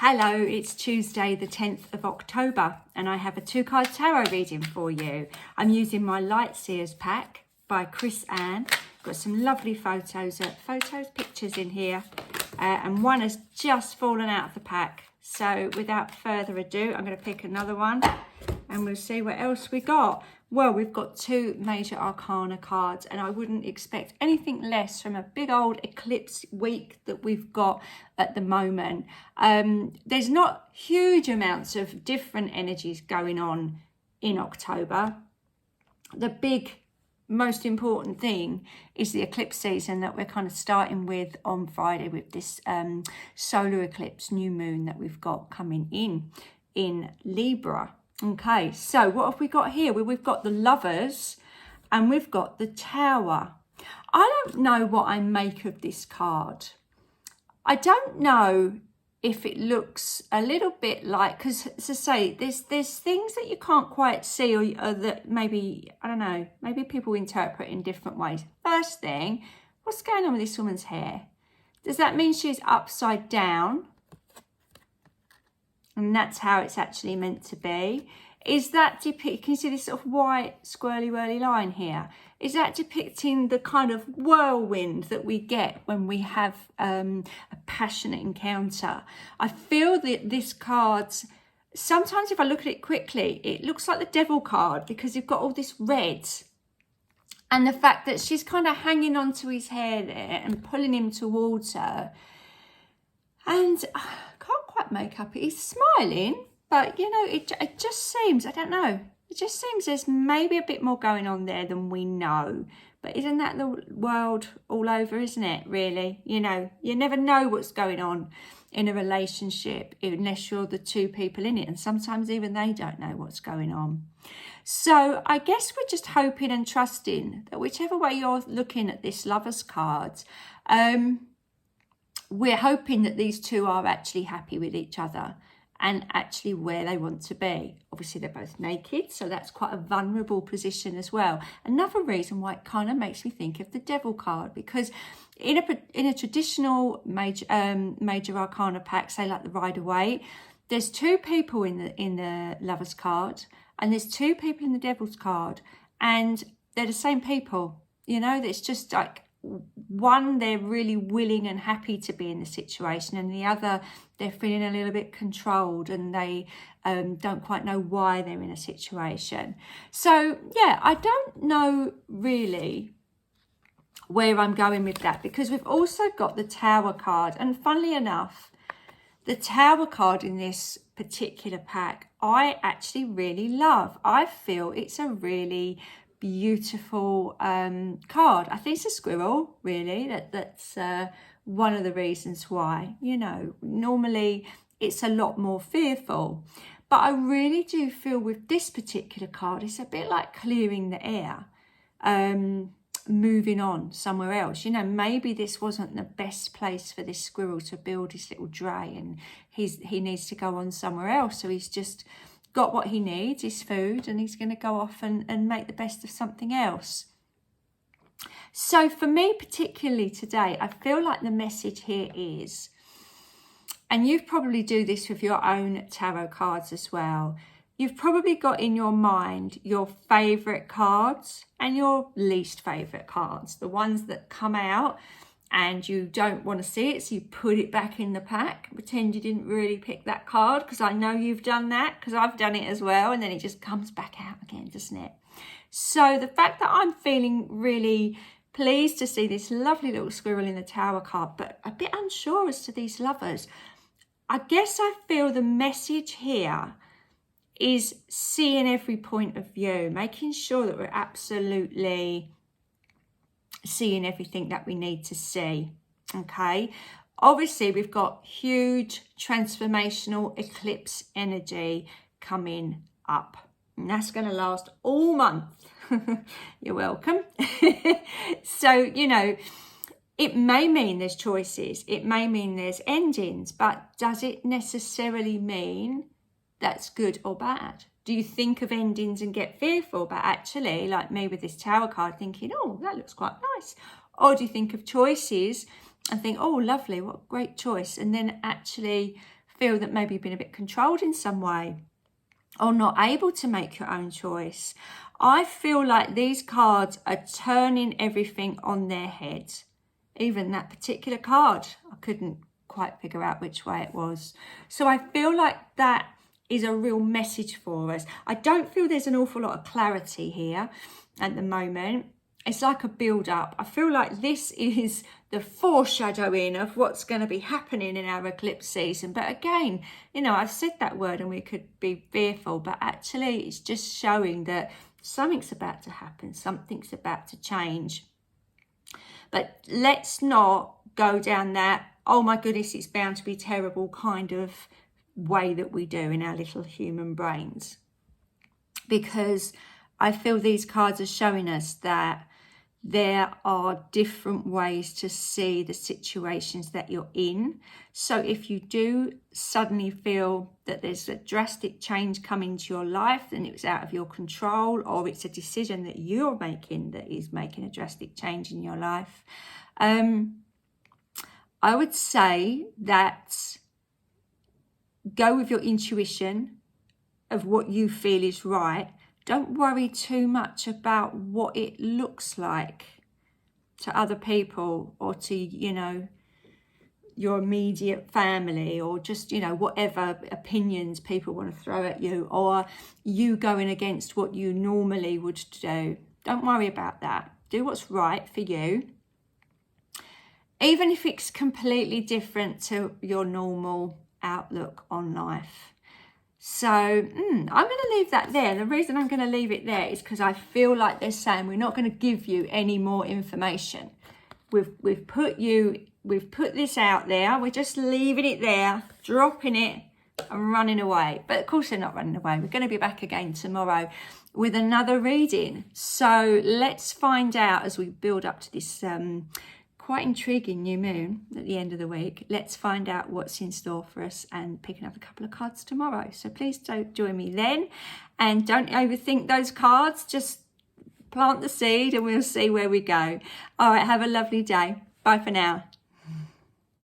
Hello, it's Tuesday the 10th of October and I have a 2-card tarot reading for you. I'm using my Light Seers pack by Chris Ann. Got some lovely pictures in here, and one has just fallen out of the pack. So without further ado, I'm going to pick another one and we'll see what else we got. Well, we've got 2 major arcana cards and I wouldn't expect anything less from a big old eclipse week that we've got at the moment. There's not huge amounts of different energies going on in October. The big, most important thing is the eclipse season that we're kind of starting with on Friday with this solar eclipse new moon that we've got coming in Libra. Okay, so what have we got here? Well, we've got the Lovers and we've got the Tower. I don't know what I make of this card. I don't know if it looks a little bit like, because as I say, there's things that you can't quite see, or that maybe, I don't know, maybe people interpret in different ways. First thing, what's going on with this woman's hair? Does that mean she's upside down? And that's how it's actually meant to be. Is that can you see this sort of white squirrely whirly line here? Is that depicting the kind of whirlwind that we get when we have a passionate encounter? I feel that this card, sometimes if I look at it quickly, it looks like the Devil card because you've got all this red. And the fact that she's kind of hanging onto his hair there and pulling him towards her. And can't quite make up it. He's smiling, but you know, it just seems, I don't know, it just seems there's maybe a bit more going on there than we know. But isn't that the world all over, isn't it, really? You know, you never know what's going on in a relationship unless you're the 2 people in it. And sometimes even they don't know what's going on. So I guess we're just hoping and trusting that whichever way you're looking at this Lovers card, we're hoping that these 2 are actually happy with each other and actually where they want to be. Obviously, they're both naked, so that's quite a vulnerable position as well. Another reason why it kind of makes me think of the Devil card, because in a traditional major arcana pack, say like the Rider-Waite, there's 2 people in the Lovers card and there's 2 people in the Devil's card, and they're the same people. You know, it's just like, one, they're really willing and happy to be in the situation, and the other, they're feeling a little bit controlled and they don't quite know why they're in a situation. So yeah, I don't know really where I'm going with that, because we've also got the Tower card, and funnily enough, the Tower card in this particular pack I actually really love. I feel it's a really beautiful card. I think it's a squirrel, really. That's one of the reasons why, you know, normally it's a lot more fearful, but I really do feel with this particular card it's a bit like clearing the air, moving on somewhere else. You know, maybe this wasn't the best place for this squirrel to build his little dray, and he needs to go on somewhere else, so he's just got what he needs, his food, and he's going to go off and make the best of something else. So for me particularly today, I feel like the message here is, and you probably do this with your own tarot cards as well, you've probably got in your mind your favourite cards and your least favourite cards, the ones that come out and you don't want to see it, so you put it back in the pack, pretend you didn't really pick that card, because I know you've done that, because I've done it as well, and then it just comes back out again, doesn't it? So the fact that I'm feeling really pleased to see this lovely little squirrel in the Tower card, but a bit unsure as to these Lovers, I guess I feel the message here is seeing every point of view, making sure that we're absolutely seeing everything that we need to see. Okay, obviously we've got huge transformational eclipse energy coming up, and that's going to last all month. You're welcome. So, you know, it may mean there's choices, it may mean there's endings, but does it necessarily mean that's good or bad? Do you think of endings and get fearful, but actually, like me with this Tower card, thinking, oh, that looks quite nice? Or do you think of choices and think, oh, lovely, what a great choice, and then actually feel that maybe you've been a bit controlled in some way or not able to make your own choice. I feel like these cards are turning everything on their head. Even that particular card, I couldn't quite figure out which way it was. So I feel like that is a real message for us. I don't feel there's an awful lot of clarity here at the moment. It's like a build-up. I feel like this is the foreshadowing of what's going to be happening in our eclipse season. But again, you know, I've said that word and we could be fearful, but actually it's just showing that something's about to happen, something's about to change. But let's not go down that, oh my goodness, it's bound to be terrible kind of way that we do in our little human brains. Because I feel these cards are showing us that there are different ways to see the situations that you're in. So if you do suddenly feel that there's a drastic change coming to your life, then it's out of your control, or it's a decision that you're making that is making a drastic change in your life, I would say that go with your intuition of what you feel is right. Don't worry too much about what it looks like to other people or to, you know, your immediate family, or just, you know, whatever opinions people want to throw at you, or you going against what you normally would do. Don't worry about that. Do what's right for you, even if it's completely different to your normal outlook on life. So I'm going to leave that there. The reason I'm going to leave it there is because I feel like they're saying we're not going to give you any more information. We've put this out there. We're just leaving it there, dropping it and running away. But of course they're not running away. We're going to be back again tomorrow with another reading. So let's find out, as we build up to this quite intriguing new moon at the end of the week. Let's find out what's in store for us and pick another couple of cards tomorrow. So please don't join me then, and don't overthink those cards. Just plant the seed and we'll see where we go. All right, have a lovely day. Bye for now.